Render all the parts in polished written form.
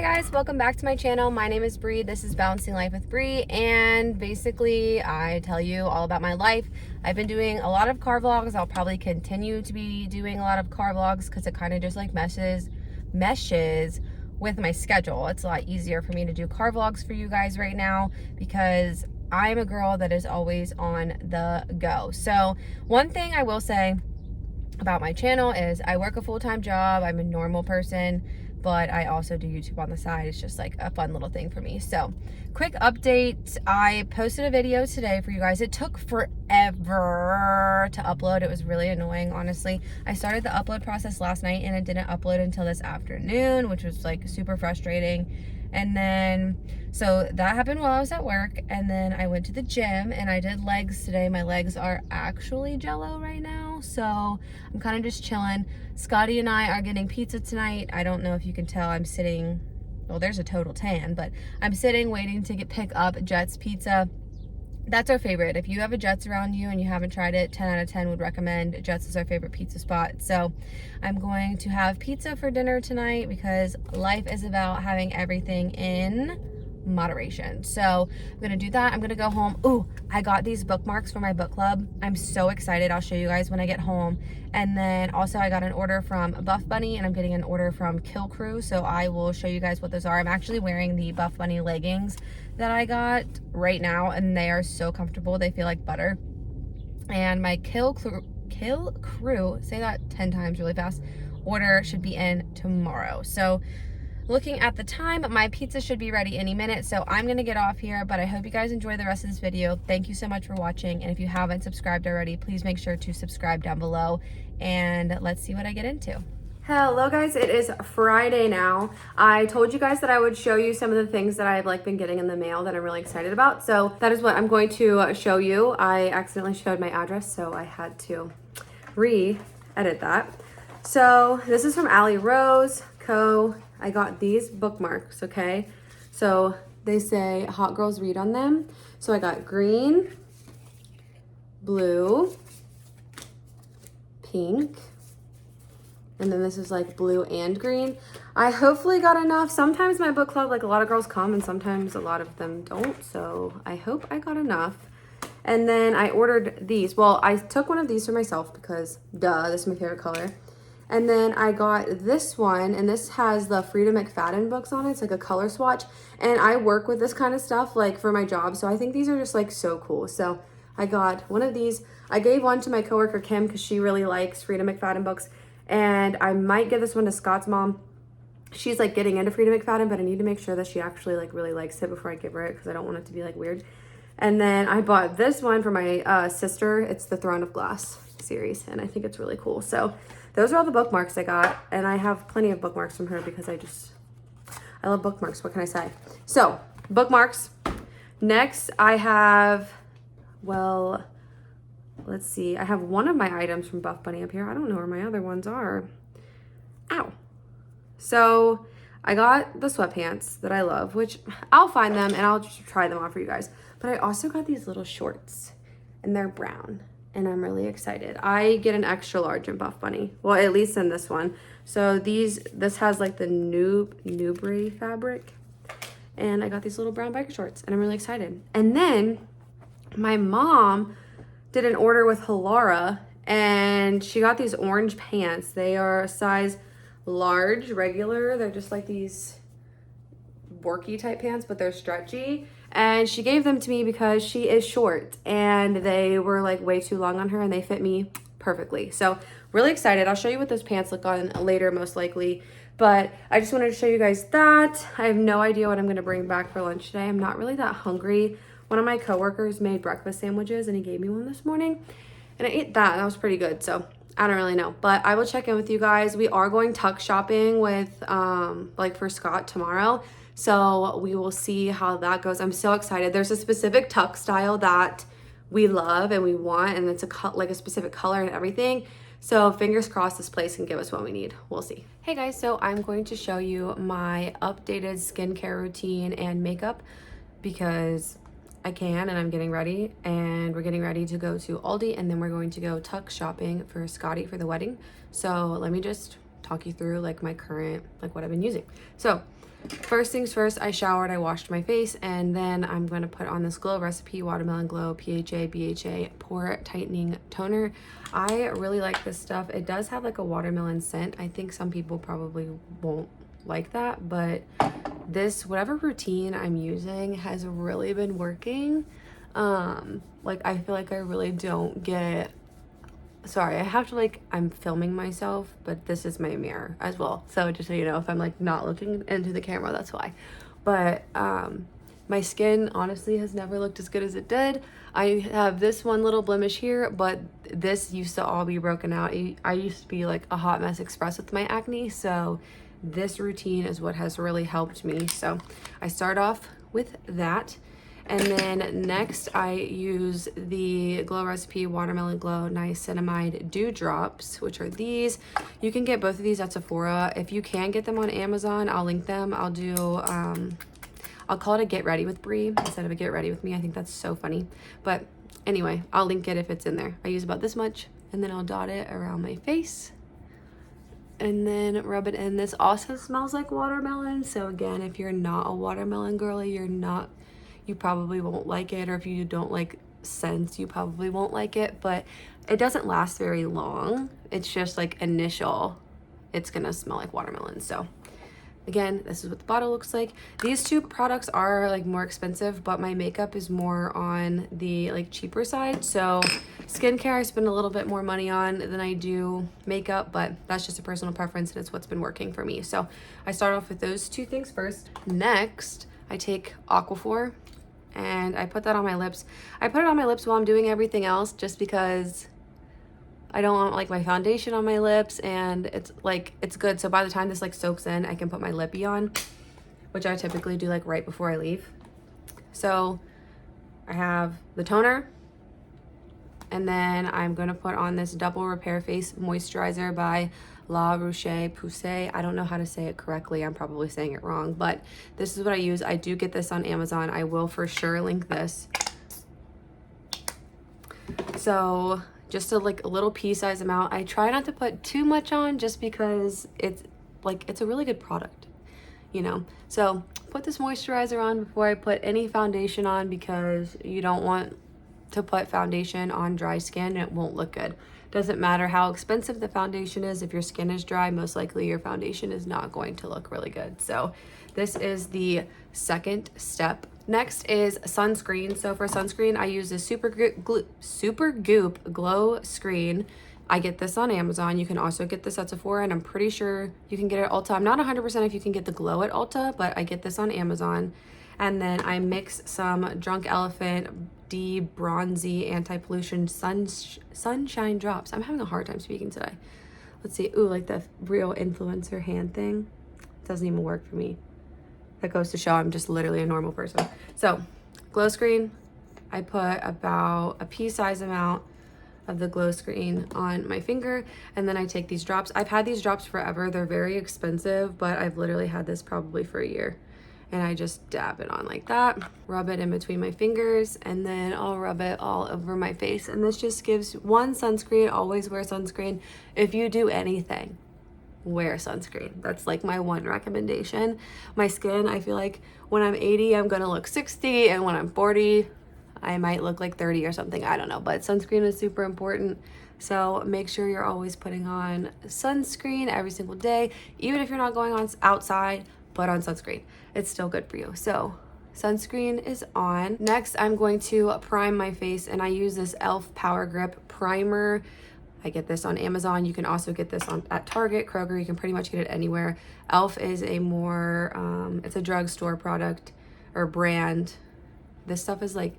Hi guys, welcome back to my channel. My name is Bree. This is Balancing Life with Bree, and basically I tell you all about my life. I've been doing a lot of car vlogs. I'll probably continue to be doing a lot of car vlogs because it kind of just like meshes with my schedule. It's a lot easier for me to do car vlogs for you guys right now because I'm a girl that is always on the go. So one thing I will say about my channel is I work a full-time job. I'm a normal person, but I also do YouTube on the side. It's just like a fun little thing for me. So quick update, I posted a video today for you guys. It took forever to upload. It was really annoying, honestly. I started the upload process last night and it didn't upload until this afternoon, which was like super frustrating. And then, so that happened while I was at work, and then I went to the gym and I did legs today. My legs are actually jello right now, so I'm kind of just chilling. Scotty and I are getting pizza tonight. I don't know if you can tell, I'm sitting, well, there's a total tan, but I'm sitting waiting to pick up Jets Pizza. That's our favorite. If you have a Jets around you and you haven't tried it, 10 out of 10 would recommend. Jets is our favorite pizza spot. So I'm going to have pizza for dinner tonight because life is about having everything in moderation. So I'm gonna do that. I'm gonna go home. Ooh, I got these bookmarks for my book club. I'm so excited. I'll show you guys when I get home. And then also I got an order from Buff Bunny and I'm getting an order from Kill Crew. So I will show you guys what those are. I'm actually wearing the Buff Bunny leggings that I got right now and they are so comfortable. They feel like butter. And my Kill Crew, say that 10 times really fast, order should be in tomorrow. So looking at the time, my pizza should be ready any minute, so I'm gonna get off here, but I hope you guys enjoy the rest of this video. Thank you so much for watching, and if you haven't subscribed already, please make sure to subscribe down below, and let's see what I get into. Hello guys, it is Friday now. I told you guys that I would show you some of the things that I've been getting in the mail that I'm really excited about, so that is what I'm going to show you. I accidentally showed my address, so I had to re-edit that. So this is from Ally Rose Co. I got these bookmarks, okay? So they say Hot Girls Read on them. So I got green, blue, pink, and then this is like blue and green. I hopefully got enough. Sometimes my book club, like a lot of girls come and sometimes a lot of them don't. So I hope I got enough. And then I ordered these. Well, I took one of these for myself because duh, this is my favorite color. And then I got this one, and this has the Frida McFadden books on it. It's like a color swatch. And I work with this kind of stuff like for my job. So I think these are just like so cool. So I got one of these. I gave one to my coworker Kim because she really likes Frida McFadden books. And I might give this one to Scott's mom. She's like getting into Frida McFadden, but I need to make sure that she actually like really likes it before I give her it because I don't want it to be like weird. And then I bought this one for my sister. It's the Throne of Glass series, and I think it's really cool. So those are all the bookmarks I got, and I have plenty of bookmarks from her because I love bookmarks. What can I say? So bookmarks. Next, I have, well, let's see. I have one of my items from Buff Bunny up here. I don't know where my other ones are. Ow. So I got the sweatpants that I love, which I'll find them and I'll just try them on for you guys. But I also got these little shorts and they're brown and I'm really excited. I get an extra large in Buff Bunny. Well, at least in this one. So this has like the Nubray fabric and I got these little brown biker shorts and I'm really excited. And then my mom did an order with Halara and she got these orange pants. They are a size large, regular. They're just like these worky type pants, but they're stretchy. And she gave them to me because she is short and they were like way too long on her and they fit me perfectly. So really excited. I'll show you what those pants look on later, most likely. But I just wanted to show you guys that. I have no idea what I'm going to bring back for lunch today. I'm not really that hungry. One of my coworkers made breakfast sandwiches and he gave me one this morning and I ate that and that was pretty good. So I don't really know, but I will check in with you guys. We are going tuck shopping with like for Scott tomorrow. So we will see how that goes. I'm so excited. There's a specific tuck style that we love and we want, and it's like a specific color and everything. So fingers crossed this place can give us what we need. We'll see. Hey guys, so I'm going to show you my updated skincare routine and makeup because I can, and I'm getting ready, and we're getting ready to go to Aldi, and then we're going to go tuck shopping for Scotty for the wedding. So let me just talk you through like my current, like what I've been using. So First things first, I showered, I washed my face, and then I'm going to put on this Glow Recipe Watermelon Glow PHA BHA Pore Tightening Toner. I really like this stuff. It does have like a watermelon scent. I think some people probably won't like that, but this, whatever routine I'm using has really been working. Like I feel like I really don't get, sorry, I have to like, I'm filming myself, but this is my mirror as well. So just so you know, if I'm like not looking into the camera, that's why. But my skin honestly has never looked as good as it did. I have this one little blemish here, but this used to all be broken out. I used to be like a hot mess express with my acne. So this routine is what has really helped me. So I start off with that. And then next I use the Glow Recipe Watermelon Glow Niacinamide Dew Drops, which are these. You can get both of these at Sephora. If you can get them on Amazon, I'll link them. I'll do, I'll call it a Get Ready with Brie instead of a Get Ready with Me. I think that's so funny. But anyway, I'll link it if it's in there. I use about this much, and then I'll dot it around my face and then rub it in. This also smells like watermelon. So again, if you're not a watermelon girly, you probably won't like it, or if you don't like scents, you probably won't like it, but it doesn't last very long. It's just like initial, it's gonna smell like watermelon. So again, this is what the bottle looks like. These two products are like more expensive, but my makeup is more on the like cheaper side. So skincare I spend a little bit more money on than I do makeup, but that's just a personal preference and it's what's been working for me. So I start off with those two things first. Next, I take Aquaphor and I put that on my lips. I put it on my lips while I'm doing everything else just because I don't want like my foundation on my lips, and it's like, it's good. So by the time this like soaks in, I can put my lippy on, which I typically do like right before I leave. So I have the toner, and then I'm gonna put on this Double Repair Face Moisturizer by La Roche-Posay. I don't know how to say it correctly. I'm probably saying it wrong, but this is what I use. I do get this on Amazon. I will for sure link this. So just a little pea size amount. I try not to put too much on just because it's a really good product, you know. So put this moisturizer on before I put any foundation on, because you don't want to put foundation on dry skin. It won't look good. Doesn't matter how expensive the foundation is. If your skin is dry, most likely your foundation is not going to look really good. So this is the second step. Next is sunscreen. So for sunscreen, I use this Supergoop Glow Screen. I get this on Amazon. You can also get this at Sephora, and I'm pretty sure you can get it at Ulta. I'm not 100% if you can get the Glow at Ulta, but I get this on Amazon. And then I mix some Drunk Elephant De-Bronzy Anti-Pollution Sunshine Drops. I'm having a hard time speaking today. Let's see. Ooh, like the real influencer hand thing. Doesn't even work for me. That goes to show I'm just literally a normal person. So, glow screen. I put about a pea size amount of the glow screen on my finger, and then I take these drops. I've had these drops forever. They're very expensive, but I've literally had this probably for a year. And I just dab it on like that, rub it in between my fingers, and then I'll rub it all over my face. And this just gives one sunscreen. Always wear sunscreen. If you do anything, wear sunscreen. That's like my one recommendation. My skin, I feel like when I'm 80, I'm gonna look 60, and when I'm 40, I might look like 30 or something. I don't know, but sunscreen is super important. So make sure you're always putting on sunscreen every single day. Even if you're not going on outside, put on sunscreen. It's still good for you. So sunscreen is on. Next, I'm going to prime my face, and I use this e.l.f. Power Grip Primer. I get this on Amazon. You can also get this at Target, Kroger. You can pretty much get it anywhere. e.l.f. is a more, it's a drugstore product or brand. This stuff is like,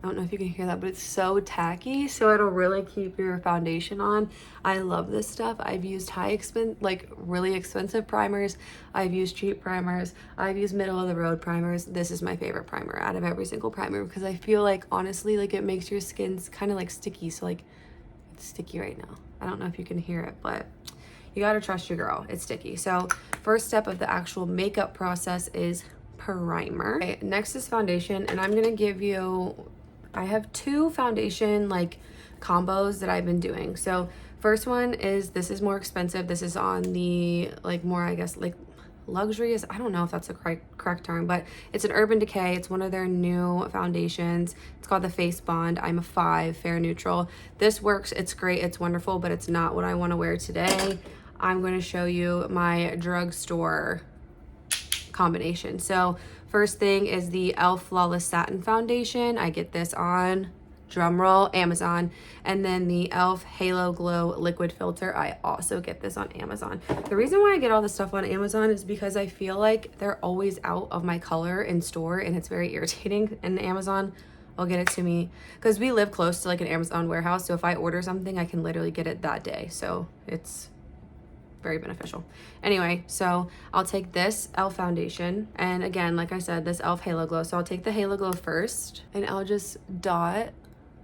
I don't know if you can hear that, but it's so tacky, so it'll really keep your foundation on. I love this stuff. I've used really expensive primers. I've used cheap primers. I've used middle of the road primers. This is my favorite primer out of every single primer, because I feel like, honestly, like it makes your skin kind of like sticky. So like, it's sticky right now. I don't know if you can hear it, but you gotta trust your girl. It's sticky. So first step of the actual makeup process is primer. Okay, next is foundation, and I'm gonna give you, I have two foundation like combos that I've been doing. So first one is, this is more expensive. This is on the like more, I guess, like luxurious. I don't know if that's the correct term, but it's an Urban Decay. It's one of their new foundations. It's called the Face Bond. I'm a 5, fair neutral. This works. It's great. It's wonderful, but it's not what I want to wear today. I'm going to show you my drugstore combination. So first thing is the e.l.f. Flawless Satin Foundation. I get this on, drumroll, Amazon. And then the e.l.f. Halo Glow Liquid Filter, I also get this on Amazon. The reason why I get all this stuff on Amazon is because I feel like they're always out of my color in store, and it's very irritating. And Amazon will get it to me because we live close to like an Amazon warehouse. So if I order something, I can literally get it that day. So it's very beneficial. Anyway, so I'll take this e.l.f. foundation, and again, like I said, this e.l.f. Halo Glow. So I'll take the Halo Glow first, and I'll just dot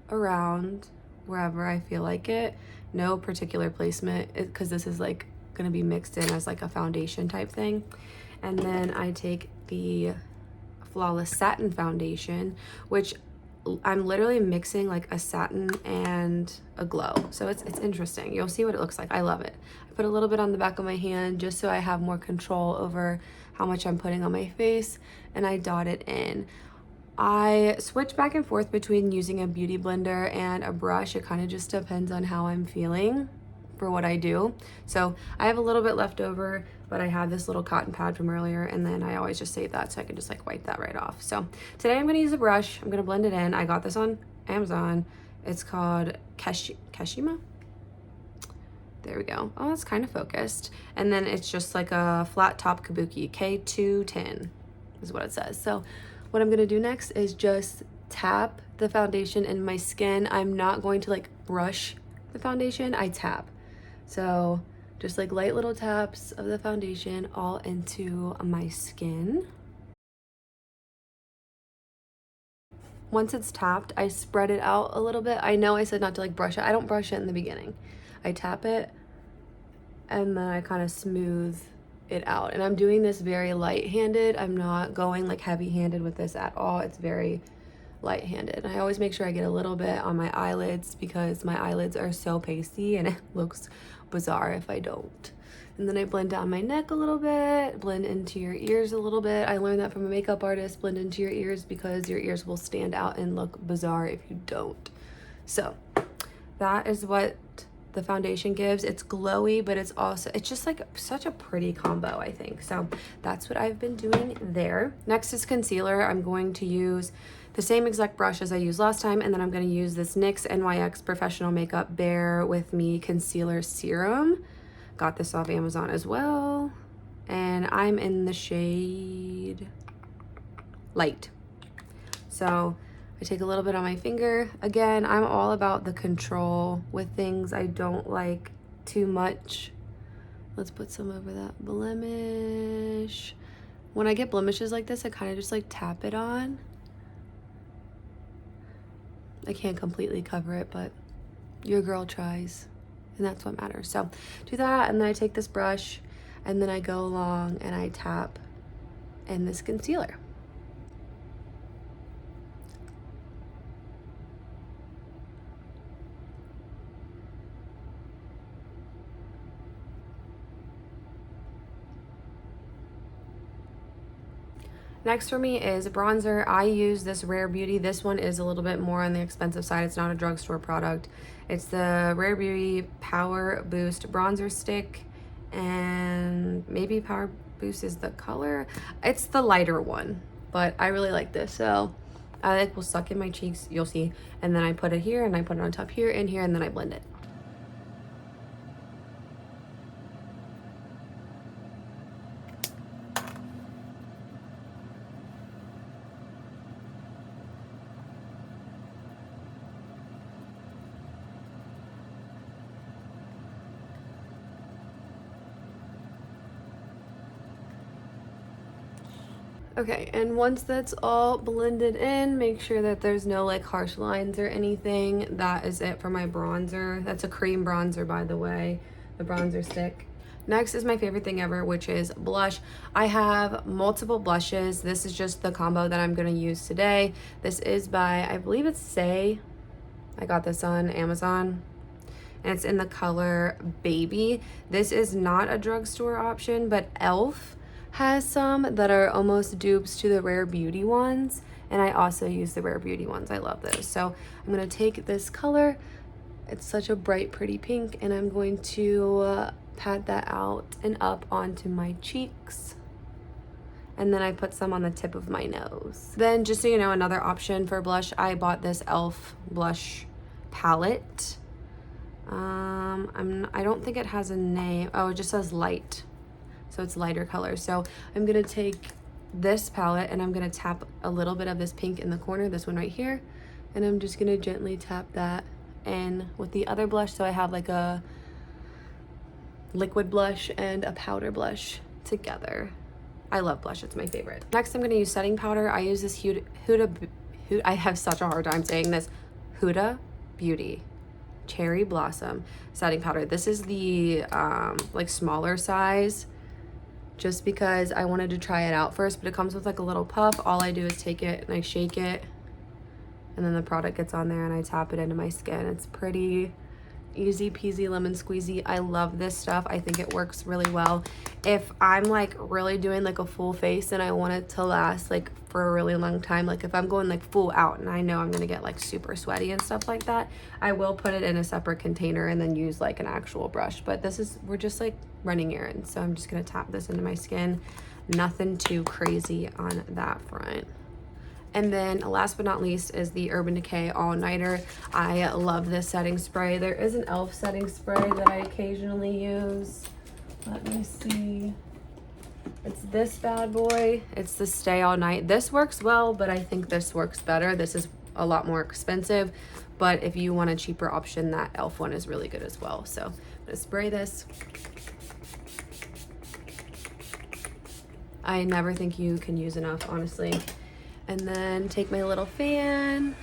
around wherever I feel like it. No particular placement, because this is like going to be mixed in as like a foundation type thing. And then I take the Flawless Satin Foundation, which I'm literally mixing like a satin and a glow. So it's interesting. You'll see what it looks like. I love it. I put a little bit on the back of my hand just so I have more control over how much I'm putting on my face, and I dot it in. I switch back and forth between using a beauty blender and a brush. It kind of just depends on how I'm feeling for what I do. So I have a little bit left over, but I have this little cotton pad from earlier, and then I always just save that so I can just like wipe that right off. So today I'm going to use a brush. I'm going to blend it in. I got this on Amazon. It's called Kashima. There we go. Oh, it's kind of focused. And then it's just like a flat top kabuki. K210 is what it says. So what I'm going to do next is just tap the foundation in my skin. I'm not going to like brush the foundation. I tap. So just like light little taps of the foundation all into my skin. Once it's tapped, I spread it out a little bit. I know I said not to like brush it. I don't brush it in the beginning. I tap it and then I kind of smooth it out. And I'm doing this very light-handed. I'm not going like heavy-handed with this at all. It's very light-handed. I always make sure I get a little bit on my eyelids because my eyelids are so pasty and it looks bizarre if I don't. And then I blend down my neck a little bit, blend into your ears a little bit. I learned that from a makeup artist, blend into your ears because your ears will stand out and look bizarre if you don't. So that is what the foundation gives. It's glowy, but it's just like such a pretty combo, I think. So that's what I've been doing there. Next is concealer. I'm going to use the same exact brush as I used last time, and then I'm going to use this NYX NYX Professional Makeup Bear With Me Concealer Serum. Got this off Amazon as well, and I'm in the shade Light. So I take a little bit on my finger. Again, I'm all about the control with things. I don't like too much. Let's put some over that blemish. When I get blemishes like this, I kind of just like tap it on. I can't completely cover it, but your girl tries, and that's what matters. So do that, and then I take this brush, and then I go along and I tap in this concealer. Next for me is bronzer. I use this Rare Beauty. This one is a little bit more on the expensive side. It's not a drugstore product. It's the Rare Beauty Power Boost Bronzer Stick, and maybe Power Boost is the color. It's the lighter one, but I really like this. So I like will suck in my cheeks, you'll see. And then I put it here, and I put it on top here and here, and then I blend it. Okay, and once that's all blended in, make sure that there's no like harsh lines or anything. That is it for my bronzer. That's a cream bronzer, by the way, the bronzer stick. Next is my favorite thing ever, which is blush. I have multiple blushes. This is just the combo that I'm gonna use today. This is by, I believe it's Saie. I got this on Amazon, and it's in the color Baby. This is not a drugstore option, but e.l.f. has some that are almost dupes to the Rare Beauty ones. And I also use the Rare Beauty ones. I love those. So I'm going to take this color. It's such a bright, pretty pink. And I'm going to pat that out and up onto my cheeks. And then I put some on the tip of my nose. Then, just so you know, another option for blush, I bought this e.l.f. blush palette. I don't think it has a name. Oh, it just says light. So it's lighter color. So I'm going to take this palette and I'm going to tap a little bit of this pink in the corner, this one right here. And I'm just going to gently tap that in with the other blush. So I have like a liquid blush and a powder blush together. I love blush, it's my favorite. Next, I'm going to use setting powder. I use this I have such a hard time saying this, Huda Beauty Cherry Blossom setting powder. This is the like smaller size, just because I wanted to try it out first, but it comes with like a little puff. All I do is take it and I shake it, and then the product gets on there and I tap it into my skin. It's pretty easy peasy lemon squeezy. I love this stuff. I think it works really well if I'm like really doing like a full face and I want it to last like for a really long time. Like if I'm going like full out and I know I'm gonna get like super sweaty and stuff like that, I will put it in a separate container and then use like an actual brush. But this is, we're just like running errands, so I'm just gonna tap this into my skin. Nothing too crazy on that front. And then last but not least is the Urban Decay All Nighter. I love this setting spray. There is an e.l.f. setting spray that I occasionally use. Let me see. It's this bad boy. It's the Stay All Night. This works well, but I think this works better. This is a lot more expensive, but if you want a cheaper option, that e.l.f. one is really good as well. So I'm gonna spray this. I never think you can use enough, honestly. And then take my little fan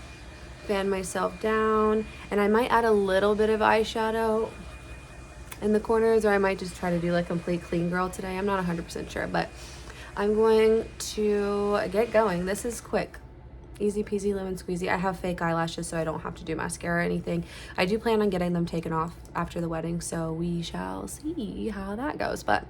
myself down, and I might add a little bit of eyeshadow in the corners, or I might just try to do like complete clean girl today. I'm not 100% sure, but I'm going to get going. This is quick, easy peasy lemon squeezy. I have fake eyelashes, so I don't have to do mascara or anything. I do plan on getting them taken off after the wedding, so we shall see how that goes. But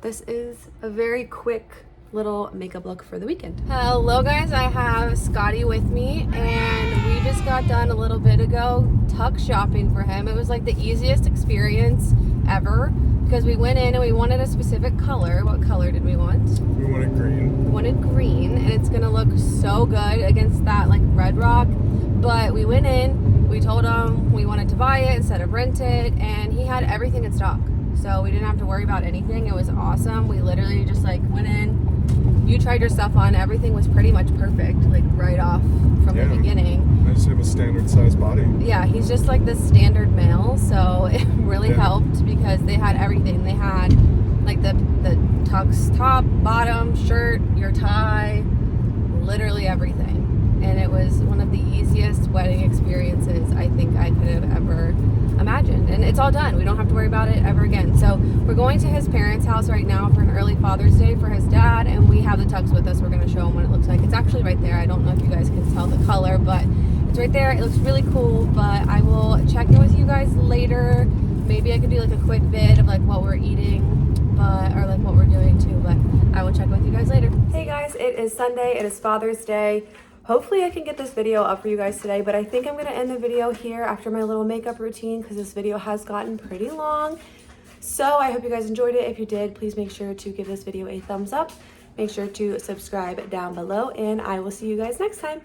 this is a very quick little makeup look for the weekend. Hello guys, I have Scotty with me, and we just got done a little bit ago tuck shopping for him. It was like the easiest experience ever because we went in and we wanted a specific color. What color did we want? We wanted green. We wanted green, and it's gonna look so good against that like red rock. But we went in, we told him we wanted to buy it instead of rent it, and he had everything in stock. So we didn't have to worry about anything. It was awesome. We literally just like went in, you tried your stuff on, everything was pretty much perfect, like right off from the beginning. I just have a standard size body. Yeah, he's just like the standard male, so it really helped because they had everything. They had like the tux top, bottom, shirt, your tie, literally everything. And it was one of the easiest wedding experiences I think I could have ever imagined. And it's all done. We don't have to worry about it ever again. So we're going to his parents' house right now for an early Father's Day for his dad, and we have the tux with us. We're going to show him what it looks like. It's actually right there. I don't know if you guys can tell the color, but it's right there. It looks really cool, but I will check in with you guys later. Maybe I could do like a quick vid of like what we're eating, or like what we're doing too, but I will check with you guys later. Hey guys, it is Sunday. It is Father's Day. Hopefully I can get this video up for you guys today, but I think I'm gonna end the video here after my little makeup routine because this video has gotten pretty long. So I hope you guys enjoyed it. If you did, please make sure to give this video a thumbs up. Make sure to subscribe down below, and I will see you guys next time.